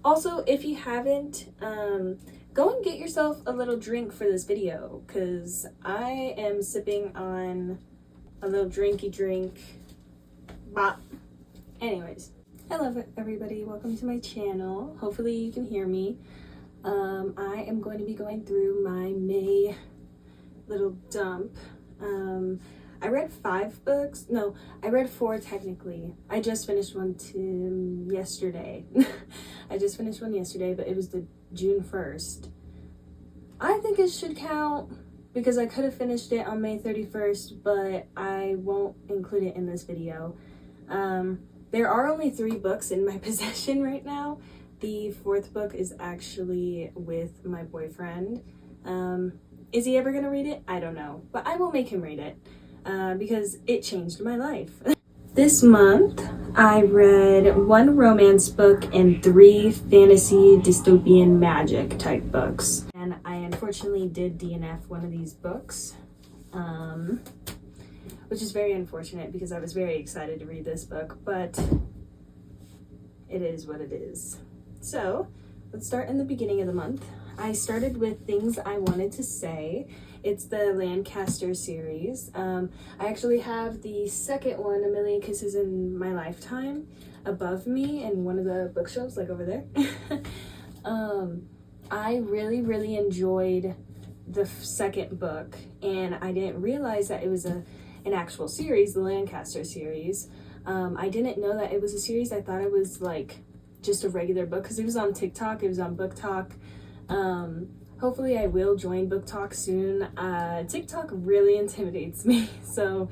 Also, if you haven't, go and get yourself a little drink for this video, because I am sipping on a little drinky drink. Bop. Anyways, hello everybody, welcome to my channel. Hopefully you can hear me. I am going to be going through my May little dump. I read 5 books. No, I read 4 technically. I just finished one yesterday. I just finished one yesterday, but it was the June 1st. I think it should count because I could have finished it on May 31st, but I won't include it in this video. There are only 3 books in my possession right now. The 4th book is actually with my boyfriend. Is he ever gonna read it? I don't know, but I will make him read it because it changed my life. This month, I read 1 romance book and 3 fantasy dystopian magic type books. And I unfortunately did DNF one of these books, which is very unfortunate because I was very excited to read this book, but it is what it is. So let's start in the beginning of the month. I started with Things I Wanted to Say. It's the Lancaster series. I actually have the second one, A Million Kisses in My Lifetime, above me in one of the bookshelves, like over there. I really enjoyed the second book, and I didn't realize that it was an actual series, the Lancaster series. I didn't know that it was a series. I thought it was like just a regular book because it was on TikTok, it was on Book Talk. Hopefully I will join Book Talk soon. TikTok really intimidates me, so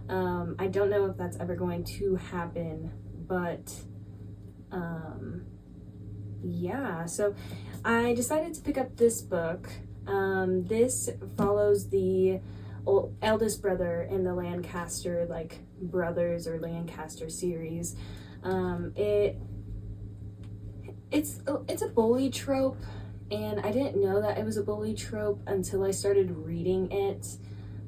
I don't know if that's ever going to happen, but yeah, so I decided to pick up this book. This follows the eldest brother in the Lancaster, like, brothers or Lancaster series. It's a bully trope, and I didn't know that it was a bully trope until I started reading it.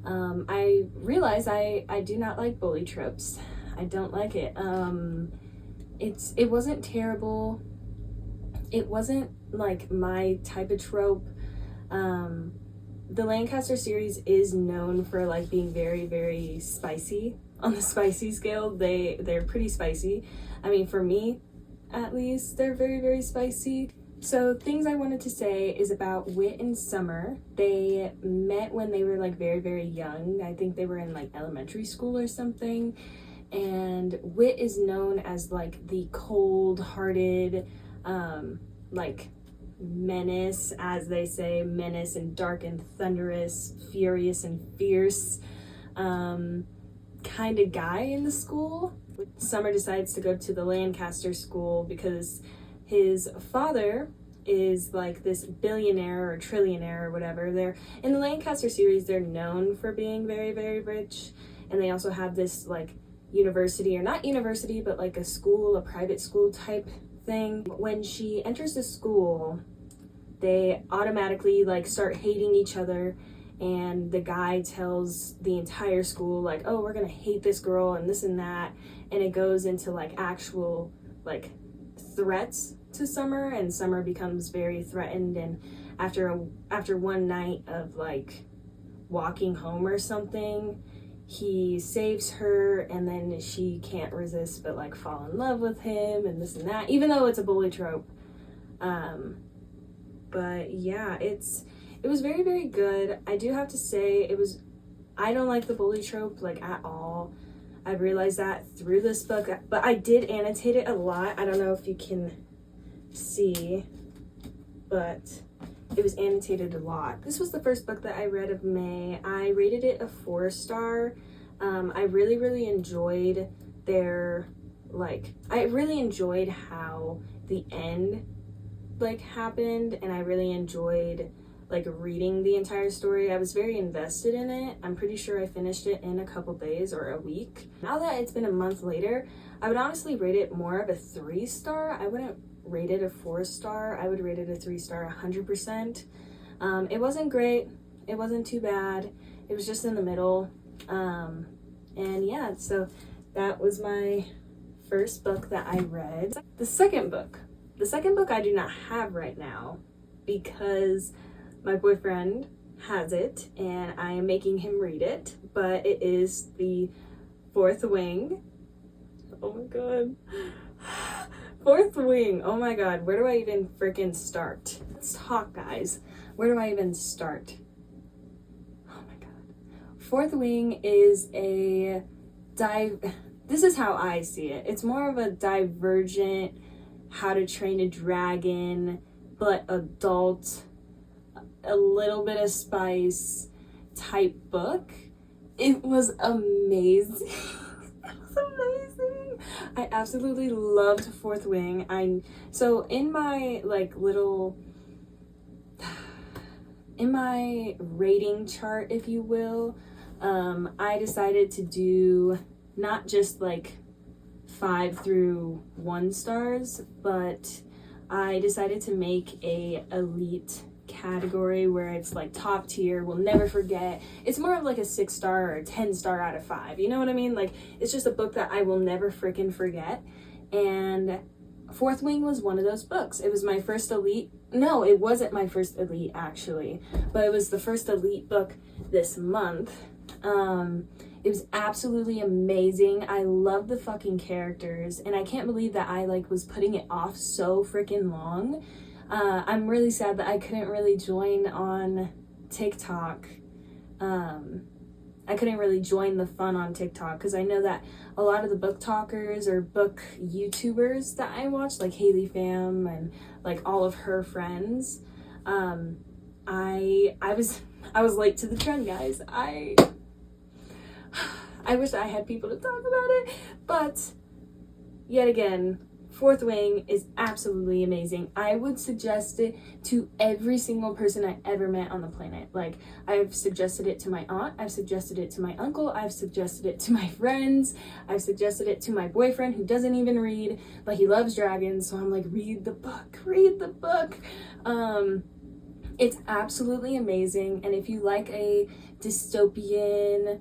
I realized I do not like bully tropes. I don't like it. It wasn't terrible. It wasn't like my type of trope. The Lancaster series is known for like being very spicy. On the spicy scale, they're pretty spicy. I mean, for me at least, they're very spicy. So Things I Wanted to Say is about Whit and Summer. They met when they were like very young. I think they were in like elementary school or something. And Whit is known as like the cold-hearted, like menace, as they say, menace and dark and thunderous, furious and fierce kind of guy in the school. Summer decides to go to the Lancaster school because his father is like this billionaire or trillionaire or whatever. They're in the Lancaster series, they're known for being very rich, and they also have this like university, or not university, but like a school, a private school type thing. When she enters the school, they automatically like start hating each other, and the guy tells the entire school like, oh, we're gonna hate this girl and this and that, and it goes into like actual like threats to Summer, and Summer becomes very threatened. And after one night of like walking home or something, he saves her, and then she can't resist but like fall in love with him and this and that, even though it's a bully trope. But yeah, it was very good. I do have to say, I don't like the bully trope like at all. I realized that through this book, but I did annotate it a lot. I don't know if you can see, but it was annotated a lot. This was the first book that I read of May. I rated it a 4-star. I really enjoyed I really enjoyed how the end like happened, and I really enjoyed like reading the entire story. I was very invested in it. I'm pretty sure I finished it in a couple days or a week. Now that it's been a month later, I would honestly rate it more of a 3-star. I wouldn't rate it a 4-star. I would rate it a 3-star 100%. It wasn't great. It wasn't too bad. It was just in the middle. And yeah, so that was my first book that I read. The second book The second book I do not have right now because my boyfriend has it and I am making him read it, but it is The Fourth Wing. Oh my god. Fourth Wing. Oh my god. Where do I even freaking start? Let's talk, guys. Where do I even start? Oh my god. Fourth Wing is this is how I see it. It's more of a divergent How to Train a Dragon, but adult, a little bit of spice type book. It was amazing. It was amazing. I absolutely loved Fourth Wing. So in my in my rating chart, if you will, I decided to do not just like 5 through 1 stars, but I decided to make a elite category where it's like top tier, will never forget. It's more of like a 6-star or a 10-star out of 5. You know what I mean? Like, it's just a book that I will never freaking forget. And Fourth Wing was one of those books. It was my first elite. No, it wasn't my first elite actually, but it was the first elite book this month. It was absolutely amazing. I love the fucking characters, and I can't believe that I was putting it off so freaking long. I'm really sad that I couldn't really join on TikTok. I couldn't really join the fun on TikTok because I know that a lot of the book talkers or book YouTubers that I watch, like Haley Pham and like all of her friends, I was late to the trend, guys. I wish I had people to talk about it, but yet again, Fourth Wing is absolutely amazing. I would suggest it to every single person I ever met on the planet. Like, I've suggested it to my aunt, I've suggested it to my uncle, I've suggested it to my friends, I've suggested it to my boyfriend who doesn't even read, but he loves dragons, so I'm like, read the book, read the book. It's absolutely amazing, and if you like a dystopian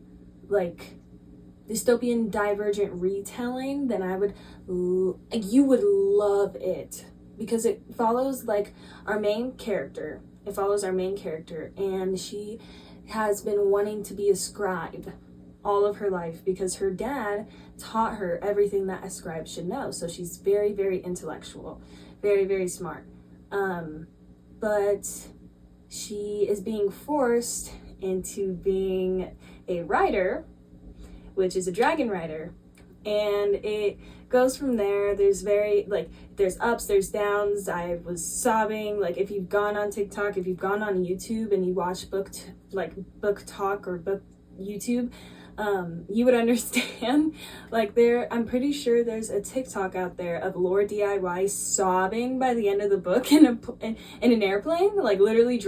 divergent retelling, then you would love it, because it follows our main character. It follows our main character, and she has been wanting to be a scribe all of her life because her dad taught her everything that a scribe should know. So she's very, very intellectual, very, very smart. But she is being forced into being a writer, which is a dragon rider, and it goes from there. There's there's ups, there's downs. I was sobbing. If you've gone on TikTok, if you've gone on YouTube and you watch book talk or book YouTube, you would understand. I'm pretty sure there's a TikTok out there of Lore DIY sobbing by the end of the book in an airplane, literally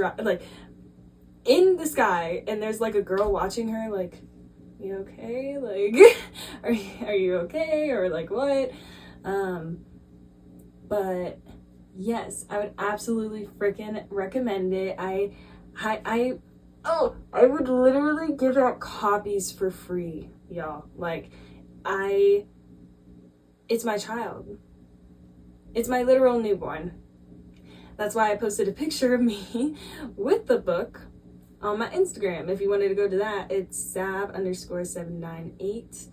in the sky, and there's a girl watching her you okay? Are you okay? Or what? But yes, I would absolutely freaking recommend it. I would literally give out copies for free, y'all. It's my child. It's my literal newborn. That's why I posted a picture of me with the book on my Instagram. If you wanted to go to that, it's sav_798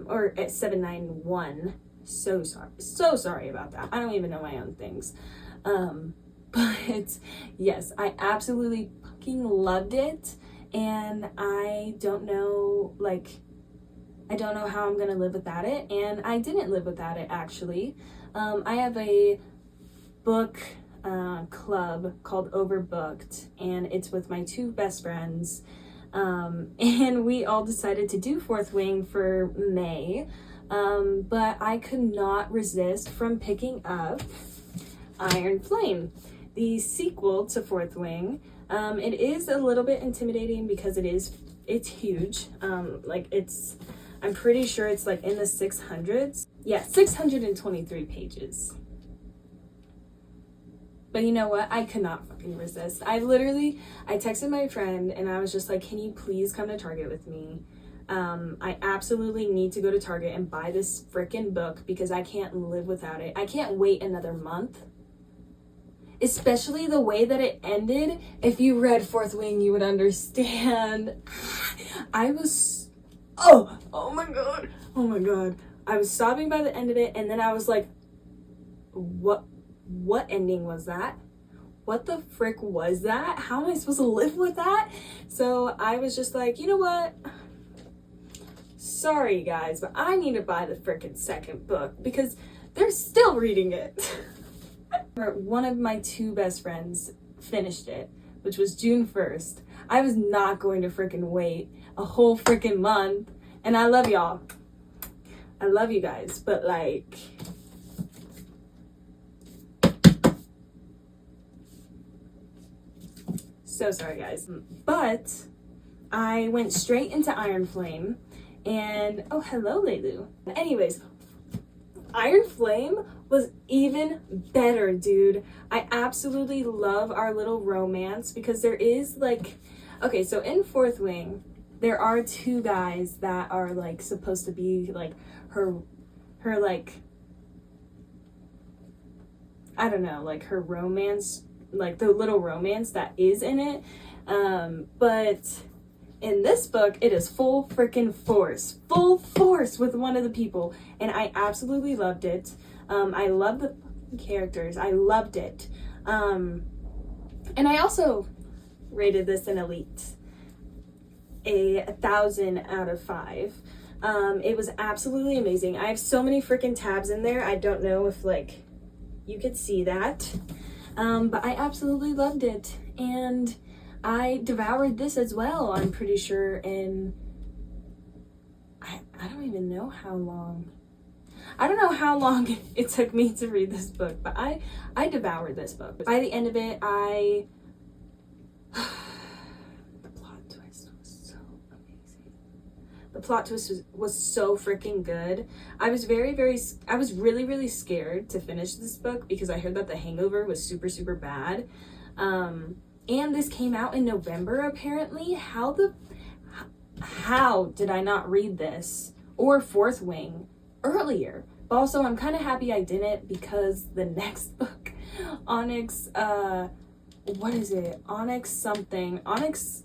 or at 791. So sorry about that. I don't even know my own things. But yes, I absolutely fucking loved it, and I don't know how I'm gonna live without it, and I didn't live without it actually. I have a book club called Overbooked, and it's with my 2 best friends, and we all decided to do Fourth Wing for May, but I could not resist from picking up Iron Flame, the sequel to Fourth Wing. It is a little bit intimidating because it's huge. I'm pretty sure it's in the 600s. Yeah, 623 pages. But you know what? I could not fucking resist. I texted my friend and I was just like, can you please come to Target with me? I absolutely need to go to Target and buy this freaking book because I can't live without it. I can't wait another month. Especially the way that it ended. If you read Fourth Wing, you would understand. I was, oh my God. I was sobbing by the end of it, and then I was like, what ending was that? What the frick was that? How am I supposed to live with that? So I was just like, you know what? Sorry guys, but I need to buy the frickin' second book because they're still reading it. One of my two best friends finished it, which was June 1st. I was not going to frickin' wait a whole frickin' month. And I love y'all. I love you guys, but like, so sorry guys. But I went straight into Iron Flame and, oh, hello Leilu. Anyways, Iron Flame was even better, dude. I absolutely love our little romance because there is like, okay, so in Fourth Wing, there are two guys that are like supposed to be like her like, I don't know, like her romance, like the little romance that is in it. But in this book, it is full freaking force with one of the people, and I absolutely loved it. I love the characters. I loved it. And I also rated this an elite, a 1,000 out of 5. It was absolutely amazing. I have so many freaking tabs in there. I don't know if like you could see that, but I absolutely loved it, and I devoured this as well, I'm pretty sure, in I don't even know how long. I don't know how long it took me to read this book, but I devoured this book. By the end of it, the plot twist was so amazing. The plot twist was so freaking good. I was really scared to finish this book because I heard that The Hangover was super bad. And this came out in November, apparently. How did I not read this or Fourth Wing earlier? But also, I'm kind of happy I didn't because the next book, Onyx, what is it? Onyx something. Onyx,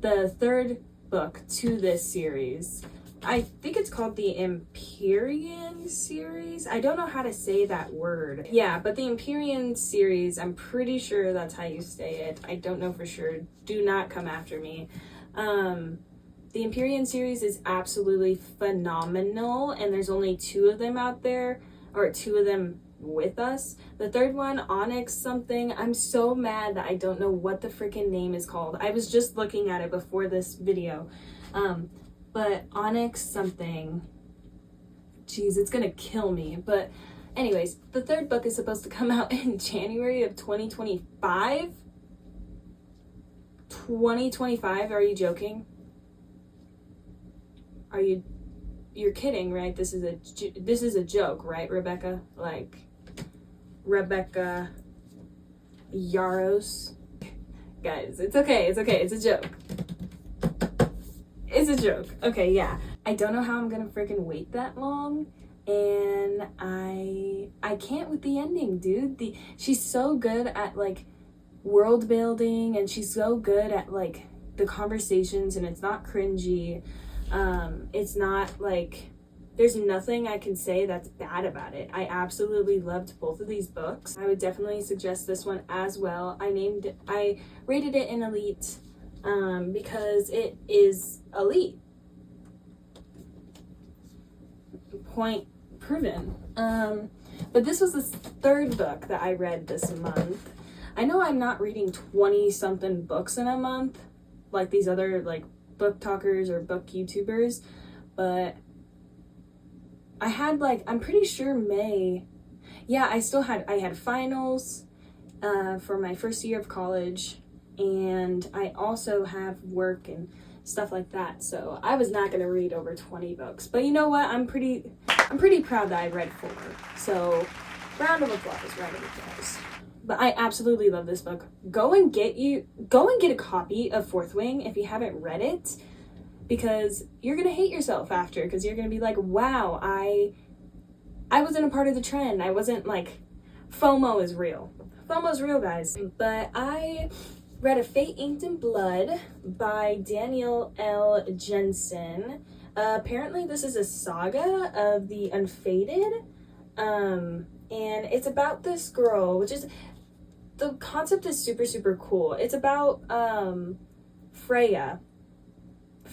the third book to this series. I think it's called the Empyrean series. I don't know how to say that word. Yeah, but the Empyrean series, I'm pretty sure that's how you say it. I don't know for sure. Do not come after me. The Empyrean series is absolutely phenomenal, and there's only 2 of them out there, or 2 of them with us. The third one, Onyx something, I'm so mad that I don't know what the freaking name is called. I was just looking at it before this video. But Onyx something, jeez, it's gonna kill me. But anyways, the third book is supposed to come out in January of 2025. 2025, are you joking? You're kidding, right? This is a joke, right, Rebecca? Like, Rebecca Yaros. Guys, it's okay, it's a joke. It's a joke. Okay, yeah. I don't know how I'm gonna freaking wait that long, and I can't with the ending, dude. She's so good at like world building, and she's so good at like the conversations, and it's not cringy. It's not like, there's nothing I can say that's bad about it. I absolutely loved both of these books. I would definitely suggest this one as well. I rated it an elite because it is elite. Point proven. But this was the third book that I read this month. I know I'm not reading 20 something books in a month like these other like book talkers or book YouTubers, but I had like, I'm pretty sure May, yeah, I had finals for my first year of college, and I also have work and stuff like that, so I was not gonna read over 20 books. But you know what, I'm pretty proud that I read 4, so round of applause. But I absolutely love this book. Go and get a copy of Fourth Wing if you haven't read it. because you're gonna hate yourself after, because you're gonna be like, wow, I wasn't a part of the trend. I wasn't like, FOMO is real. FOMO's real, guys. But I read A Fate Inked in Blood by Daniel L. Jensen. Apparently this is a saga of the Unfated, and it's about this girl, which is, the concept is super, super cool. It's about Freya,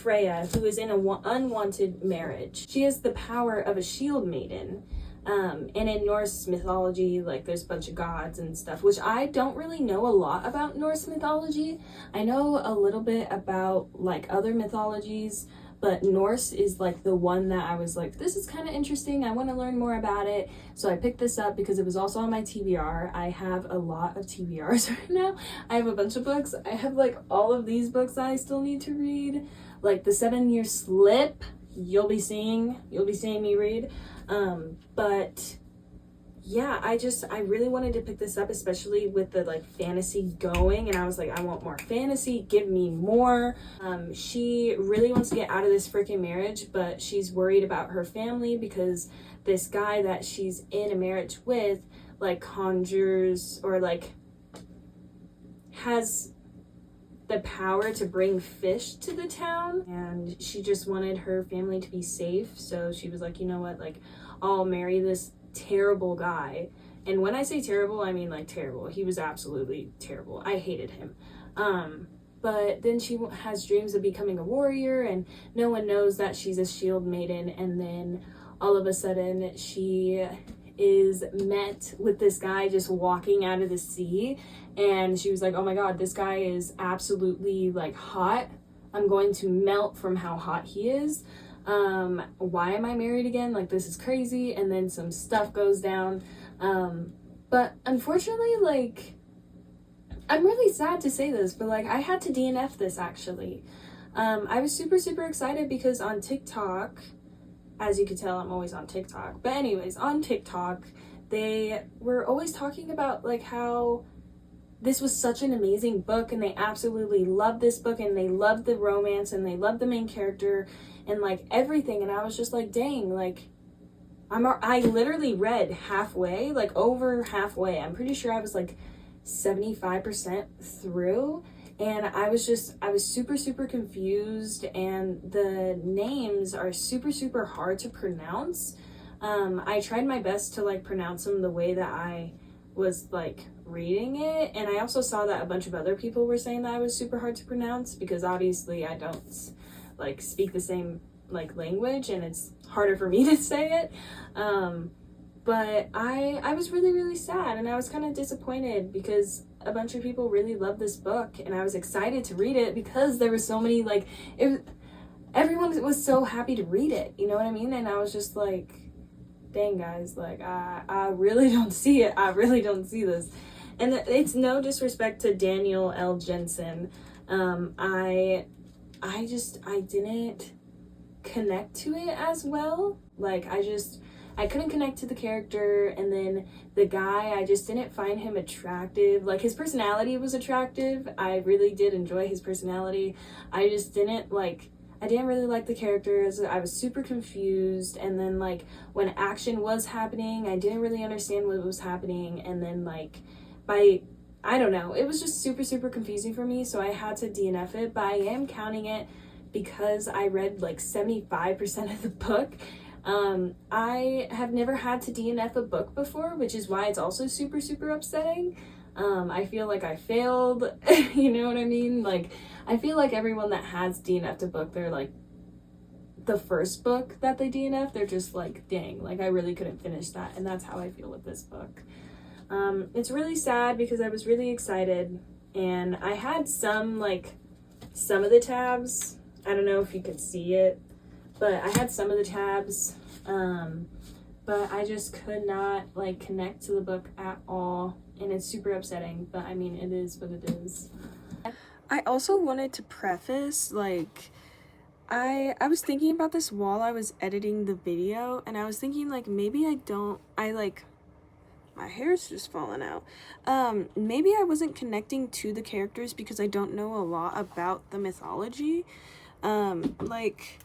who is in an unwanted marriage. She has the power of a shield maiden. And in Norse mythology, like, there's a bunch of gods and stuff, which I don't really know a lot about Norse mythology. I know a little bit about, like, other mythologies, but Norse is, like, the one that I was like, this is kind of interesting. I want to learn more about it. So I picked this up because it was also on my TBR. I have a lot of TBRs right now. I have a bunch of books. I have, like, all of these books that I still need to read. Like, the 7-Year Slip, you'll be seeing me read. But yeah, I really wanted to pick this up, especially with the, like, fantasy going, and I was like, I want more fantasy, give me more. She really wants to get out of this freaking marriage, but she's worried about her family because this guy that she's in a marriage with, like, conjures, or, like, has the power to bring fish to the town, and she just wanted her family to be safe. So she was like, you know what, like, I'll marry this terrible guy. And when I say terrible, I mean, like, terrible. He was absolutely terrible. I hated him. But then she has dreams of becoming a warrior, and no one knows that she's a shield maiden. And then all of a sudden she is met with this guy just walking out of the sea, and she was like, oh my god, this guy is absolutely, like, hot. I'm going to melt from how hot he is. Why am I married again? Like, this is crazy. And then some stuff goes down. But unfortunately, like, I'm really sad to say this, but, like, I had to DNF this, actually. I was super, super excited because on TikTok, as you can tell, I'm always on TikTok. But anyways, on TikTok, they were always talking about, like, how this was such an amazing book, and they absolutely loved this book, and they loved the romance, and they loved the main character, and, like, everything. And I was just like, dang, like, I literally read halfway, like, over halfway. I'm pretty sure I was, like, 75% through, and I was super, super confused, and the names are super, super hard to pronounce. I tried my best to, like, pronounce them the way that I was, like, reading it, and I also saw that a bunch of other people were saying that I was super hard to pronounce, because obviously I don't, like, speak the same, like, language, and it's harder for me to say it. But I was really, really sad, and I was kind of disappointed because a bunch of people really loved this book, and I was excited to read it because there were so many, like, everyone was so happy to read it, you know what I mean? And I was just like, dang, guys, like, I really don't see it. I really don't see this. And it's no disrespect to Daniel L. Jensen. I didn't connect to it as well. Like, I couldn't connect to the character, and then the guy, I just didn't find him attractive. Like, his personality was attractive. I really did enjoy his personality. I just didn't, like, I didn't really like the characters. I was super confused, and then, like, when action was happening, I didn't really understand what was happening, and then, like, I don't know, it was just super, super confusing for me, so I had to DNF it, but I am counting it because I read, like, 75% of the book. I have never had to DNF a book before, which is why it's also super, super upsetting. I feel like I failed, you know what I mean? Like, I feel like everyone that has DNF'd a book, they're like, the first book that they DNF, they're just like, dang, like, I really couldn't finish that, and that's how I feel with this book. It's really sad because I was really excited, and I had some of the tabs. I don't know if you could see it, but I had some of the tabs, but I just could not, like, connect to the book at all, and it's super upsetting, but I mean, it is what it is. I also wanted to preface, like, I was thinking about this while I was editing the video, and I was thinking, like, maybe my hair's just falling out. Maybe I wasn't connecting to the characters because I don't know a lot about the mythology. Like,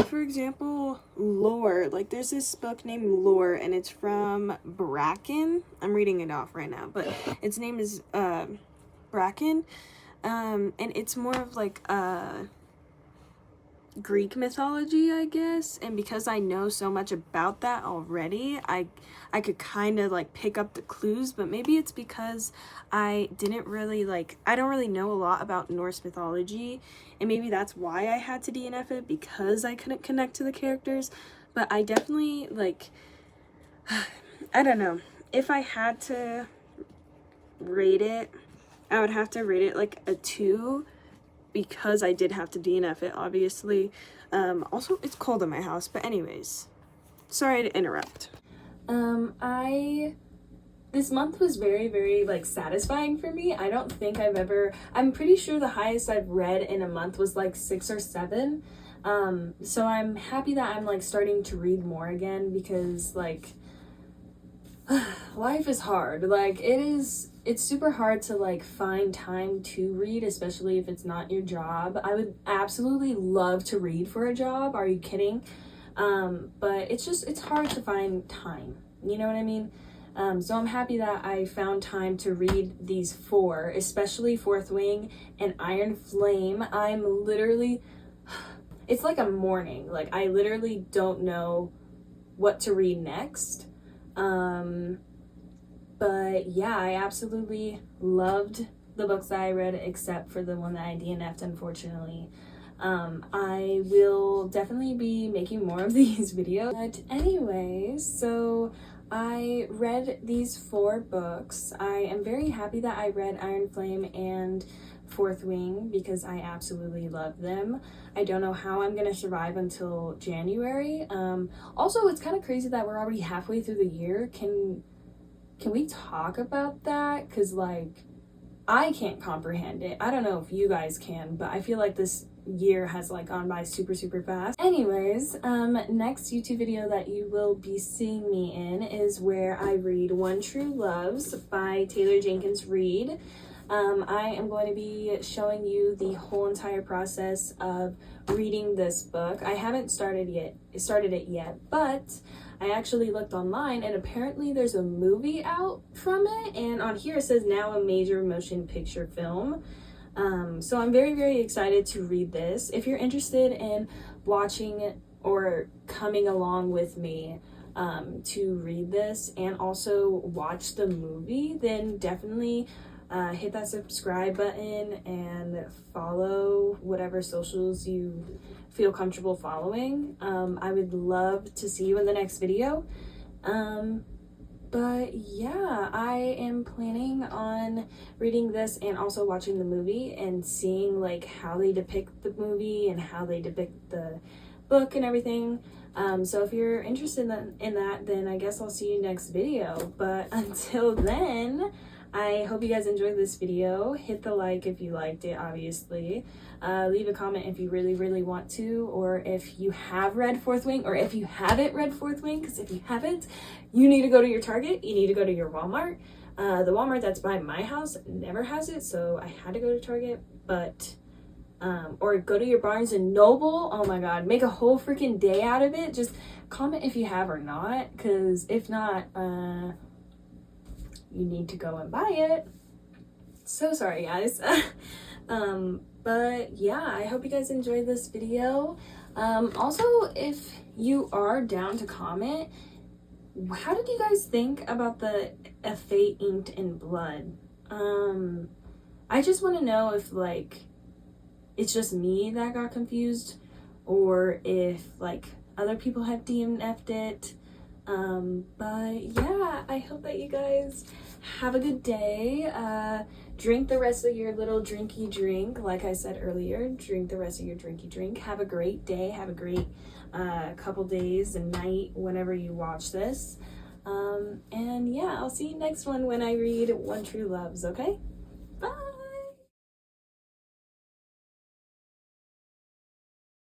for example, Lore. Like, there's this book named Lore, and it's from Bracken. I'm reading it off right now, but its name is Bracken. And it's more of like Greek mythology, I guess, and because I know so much about that already, I could kind of like pick up the clues, but maybe it's because I don't really know a lot about Norse mythology, and maybe that's why I had to DNF it, because I couldn't connect to the characters. But I definitely, like, I don't know, if I had to rate it, I would have to rate it like a 2, because I did have to DNF it, obviously. Also, it's cold in my house, but anyways, sorry to interrupt. This month was very, very, like, satisfying for me. I don't think I'm pretty sure the highest I've read in a month was, like, 6 or 7. So I'm happy that I'm, like, starting to read more again, because, like, life is hard. Like, it's super hard to, like, find time to read, especially if it's not your job. I would absolutely love to read for a job. Are you kidding? But it's hard to find time. You know what I mean? So I'm happy that I found time to read these 4, especially Fourth Wing and Iron Flame. I'm literally, it's like a morning. Like, I literally don't know what to read next. But yeah, I absolutely loved the books that I read, except for the one that I DNF'd, unfortunately. I will definitely be making more of these videos. But anyways, so I read these 4 books. I am very happy that I read Iron Flame and Fourth Wing, because I absolutely love them. I don't know how I'm gonna survive until January. Also, it's kind of crazy that we're already halfway through the year. Can we talk about that? Because, like, I can't comprehend it. I don't know if you guys can, but I feel like this year has, like, gone by super, super fast. Anyways, next YouTube video that you will be seeing me in is where I read One True Loves by Taylor Jenkins Reid. I am going to be showing you the whole entire process of reading this book. I haven't started it yet, but I actually looked online, and apparently there's a movie out from it, and on here it says now a major motion picture film. So I'm very, very excited to read this. If you're interested in watching or coming along with me to read this and also watch the movie, then definitely hit that subscribe button and follow whatever socials you feel comfortable following. I would love to see you in the next video. But yeah, I am planning on reading this and also watching the movie and seeing, like, how they depict the movie and how they depict the book and everything. So if you're interested in that, then I guess I'll see you next video. But until then, I hope you guys enjoyed this video. Hit the like if you liked it, obviously. Leave a comment if you really, really want to, or if you have read Fourth Wing, or if you haven't read Fourth Wing, because if you haven't, you need to go to your Target, you need to go to your Walmart. The Walmart that's by my house never has it, so I had to go to Target, but, or go to your Barnes and Noble. Oh my God, make a whole freaking day out of it. Just comment if you have or not, because if not, you need to go and buy it. So sorry, guys. But yeah, I hope you guys enjoyed this video. Also, if you are down to comment, how did you guys think about the A Fate Inked in Blood? I just want to know if, like, it's just me that got confused, or if, like, other people have DNF'd it. But yeah, I hope that you guys have a good day. Drink the rest of your little drinky drink. Like I said earlier, drink the rest of your drinky drink. Have a great day. Have a great couple days and night whenever you watch this. And yeah, I'll see you next one when I read One True Loves, okay?